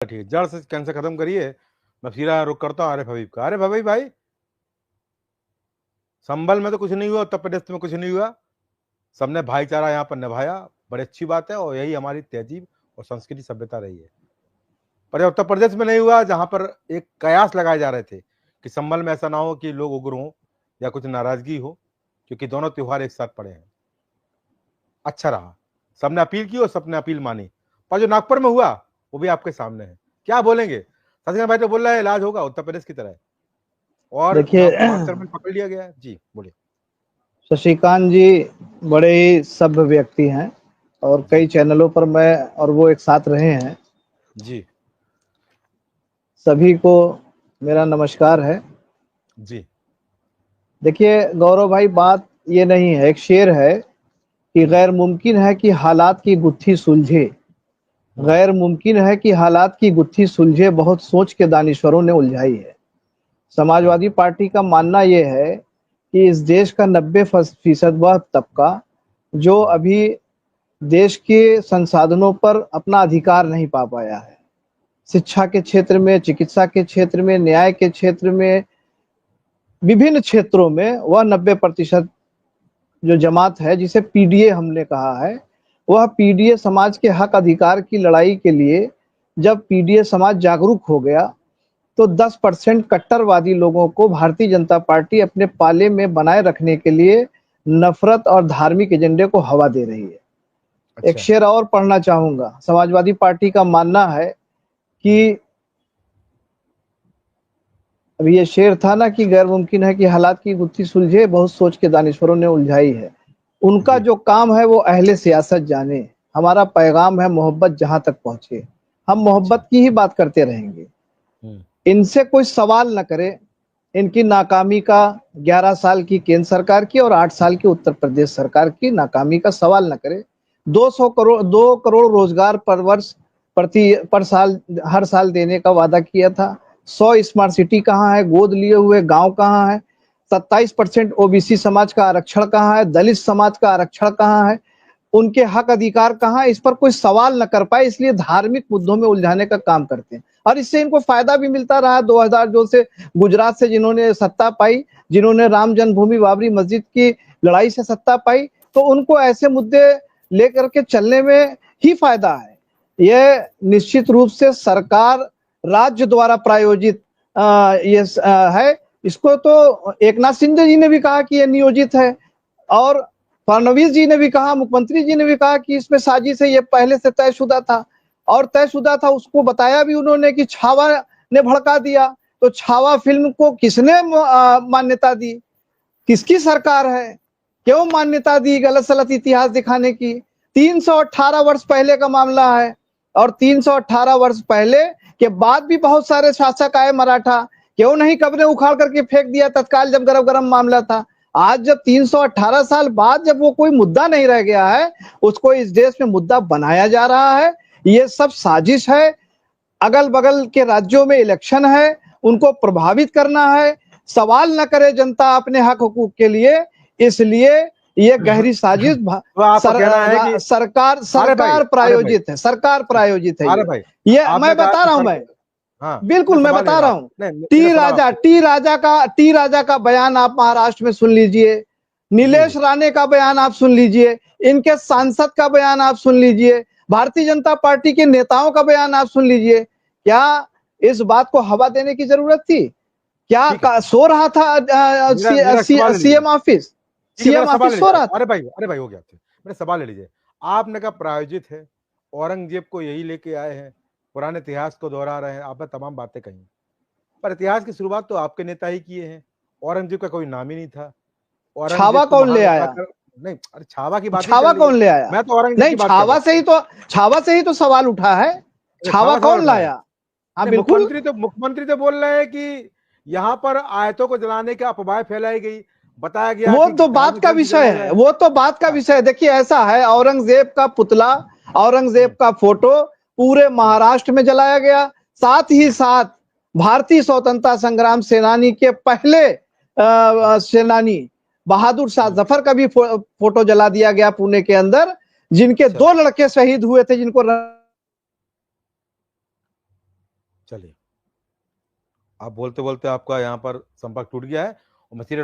ठीक है, जड़ से कैंसर खत्म करिए। मैं सीधा रुक करता हूँ आरिफ हबीब का। आरिफ हबीब भाई, संभल में तो कुछ नहीं हुआ, उत्तर प्रदेश में कुछ नहीं हुआ, सबने भाईचारा यहाँ पर निभाया, बड़ी अच्छी बात है, और यही हमारी तहजीब और संस्कृति सभ्यता रही है। पर उत्तर प्रदेश में नहीं हुआ, जहां पर एक कयास लगाए जा रहे थे कि संभल में ऐसा ना हो कि लोग उग्र हों या कुछ नाराजगी हो, क्योंकि दोनों त्योहार एक साथ पड़े हैं। अच्छा रहा, सबने अपील की और सबने अपील मानी। पर जो नागपुर में हुआ वो भी आपके सामने है, क्या बोलेंगे? सचिन भाई तो बोल रहा है इलाज होगा उत्तर प्रदेश की तरह, और देखिए मास्टरमाइंड पकड़ लिया गया है। जी बोलिए। शशिकांत जी बड़े ही सभ्य व्यक्ति हैं और कई चैनलों पर मैं और वो एक साथ रहे हैं। जी सभी को मेरा नमस्कार है। जी देखिए गौरव भाई, बात ये नहीं है, एक शेर है कि गैर मुमकिन है कि हालात की गुत्थी सुलझे, गैर मुमकिन है कि हालात की गुत्थी सुलझे, बहुत सोच के दानिश्वरों ने उलझाई है। समाजवादी पार्टी का मानना यह है कि इस देश का 90% वह तबका जो अभी देश के संसाधनों पर अपना अधिकार नहीं पा पाया है, शिक्षा के क्षेत्र में, चिकित्सा के क्षेत्र में, न्याय के क्षेत्र में, विभिन्न क्षेत्रों में वह 90% जो जमात है, जिसे पीडीए हमने कहा है, वह पीडीए समाज के हक अधिकार की लड़ाई के लिए जब पीडीए समाज जागरूक हो गया तो 10% कट्टरवादी लोगों को भारतीय जनता पार्टी अपने पाले में बनाए रखने के लिए नफरत और धार्मिक एजेंडे को हवा दे रही है। अच्छा। एक शेर और पढ़ना चाहूंगा। समाजवादी पार्टी का मानना है कि अब ये शेर था ना कि गैर मुमकिन है कि हालात की गुत्थी सुलझे, बहुत सोच के दानिश्वरों ने उलझाई है। उनका जो काम है वो अहले सियासत जाने। हमारा पैगाम है मोहब्बत जहां तक पहुंचे, हम मोहब्बत की ही बात करते रहेंगे। इनसे कोई सवाल न करे इनकी नाकामी का, 11 साल की केंद्र सरकार की और 8 साल की उत्तर प्रदेश सरकार की नाकामी का सवाल न करे। 2 करोड़ रोजगार पर वर्ष पर साल हर साल देने का वादा किया था। 100 स्मार्ट सिटी कहाँ है? गोद लिए हुए गांव कहाँ है? 27% ओबीसी समाज का आरक्षण कहाँ है? दलित समाज का आरक्षण कहाँ है? उनके हक अधिकार कहाँ है? इस पर कोई सवाल न कर पाए, इसलिए धार्मिक मुद्दों में उलझाने का काम करते हैं और इससे इनको फायदा भी मिलता रहा। 2002 से गुजरात से जिन्होंने सत्ता पाई, जिन्होंने राम जन्मभूमि बाबरी मस्जिद की लड़ाई से सत्ता पाई, तो उनको ऐसे मुद्दे लेकर के चलने में ही फायदा है। यह निश्चित रूप से सरकार राज्य द्वारा प्रायोजित ये है। इसको तो एकनाथ शिंदे जी ने भी कहा कि यह नियोजित है और फडणवीस जी ने भी कहा, मुख्यमंत्री जी ने भी कहा कि इसमें साजिश है, ये पहले से तयशुदा था और तयशुदा था। उसको बताया भी उन्होंने कि छावा ने भड़का दिया। तो छावा फिल्म को किसने मान्यता दी? किसकी सरकार है? क्यों मान्यता दी गलत सलत इतिहास दिखाने की? 318 वर्ष पहले का मामला है और 318 वर्ष पहले के बाद भी बहुत सारे शासक आए मराठा, क्यों नहीं कब्रें उखाड़ करके फेंक दिया तत्काल जब गरम मामला था? आज जब 318 साल बाद जब वो कोई मुद्दा नहीं रह गया है, उसको इस देश में मुद्दा बनाया जा रहा है। ये सब साजिश है। अगल बगल के राज्यों में इलेक्शन है, उनको प्रभावित करना है, सवाल न करे जनता अपने हक हुकूक के लिए, इसलिए ये गहरी साजिश सरकार प्रायोजित है। सरकार प्रायोजित है ये मैं बता रहा हूं। मैं बिल्कुल मैं बता रहा हूं। टी राजा का बयान आप महाराष्ट्र में सुन लीजिए, नीलेश राणे का बयान आप सुन लीजिए, इनके सांसद का बयान आप सुन लीजिए, भारतीय जनता पार्टी के नेताओं का बयान आप सुन लीजिए। क्या इस बात को हवा देने की जरूरत थी? क्या सो रहा था CM office? CM office so रहा था? अरे भाई हो गया, मेरा सवाल ले लीजिए। आपने कहा प्रायोजित है, औरंगजेब को यही लेके आए हैं, पुराने इतिहास को दोहरा रहे हैं, आपने तमाम बातें कही, पर इतिहास की शुरुआत तो आपके नेता ही किए हैं। औरंगजेब का कोई नाम ही नहीं था। छावा कौन ले आया? नहीं, अरे छावा की बात, छावा कौन ले आया? मैं तो औरंगजेब की बात छावा से ही तो सवाल उठा है। छावा कौन लाया? हाँ बिल्कुल। मुख्यमंत्री तो बोल रहे हैं कि यहाँ पर आयतों को जलाने की अफवाह फैलाई गई, बताया गया। वो तो बात का विषय है, वो तो बात का विषय है। देखिए ऐसा है, औरंगजेब का पुतला, औरंगजेब का फोटो पूरे महाराष्ट्र में जलाया गया। साथ ही साथ भारतीय स्वतंत्रता संग्राम सेनानी के पहले सेनानी बहादुर शाह जफर का भी फोटो जला दिया गया पुणे के अंदर, जिनके 2 लड़के शहीद हुए थे, जिनको चलिए, आप बोलते बोलते आपका यहाँ पर संपर्क टूट गया है और मैं सीधे